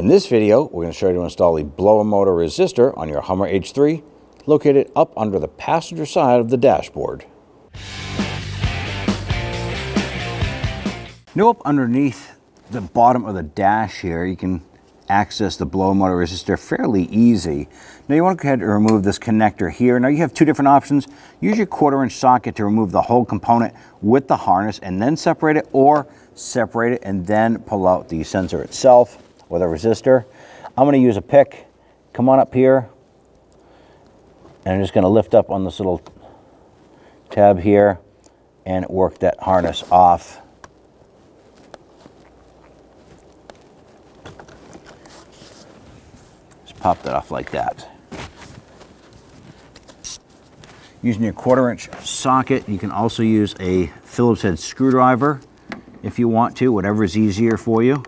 In this video, we're going to show you how to install the blower motor resistor on your Hummer H3, located up under the passenger side of the dashboard. Now up underneath the bottom of the dash here, you can access the blower motor resistor fairly easy. Now you want to go ahead and remove this connector here. Now you have two different options. Use your 1/4-inch socket to remove the whole component with the harness and then separate it, or separate it and then pull out the sensor itself with a resistor. I'm going to use a pick. Come on up here, and I'm just going to lift up on this little tab here and work that harness off. Pop that off like that. Using your 1/4-inch socket, you can also use a Phillips head screwdriver if you want to, whatever is easier for you.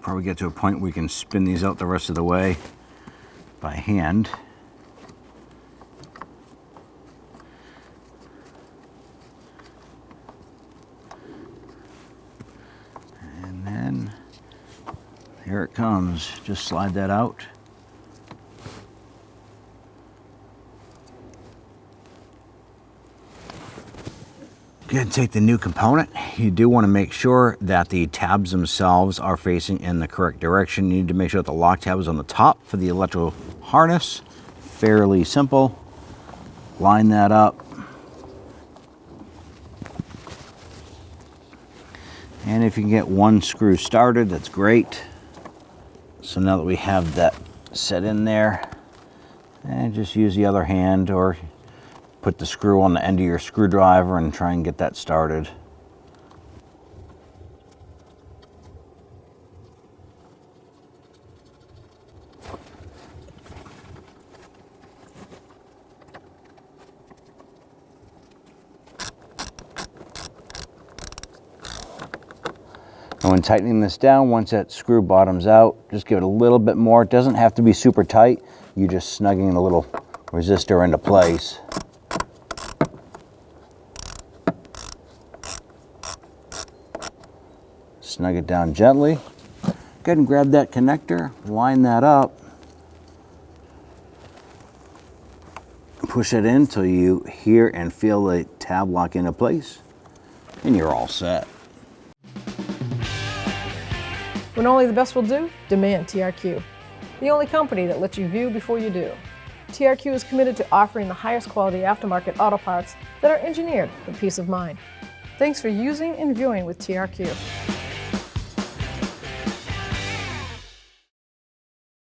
Probably get to a point where we can spin these out the rest of the way by hand. And then here it comes. Just slide that out. Go ahead and take the new component. You do want to make sure that the tabs themselves are facing in the correct direction. You need to make sure that the lock tab is on the top for the electrical harness. Fairly simple. Line that up. And if you can get one screw started, that's great. So now that we have that set in there, and just use the other hand, or put the screw on the end of your screwdriver and try and get that started. And when tightening this down, once that screw bottoms out, just give it a little bit more. It doesn't have to be super tight. You're just snugging the little resistor into place. Snug it down gently. Go ahead and grab that connector, line that up, push it in until you hear and feel the tab lock into place, and you're all set. When only the best will do, demand TRQ. The only company that lets you view before you do. TRQ is committed to offering the highest quality aftermarket auto parts that are engineered for peace of mind. Thanks for using and viewing with TRQ.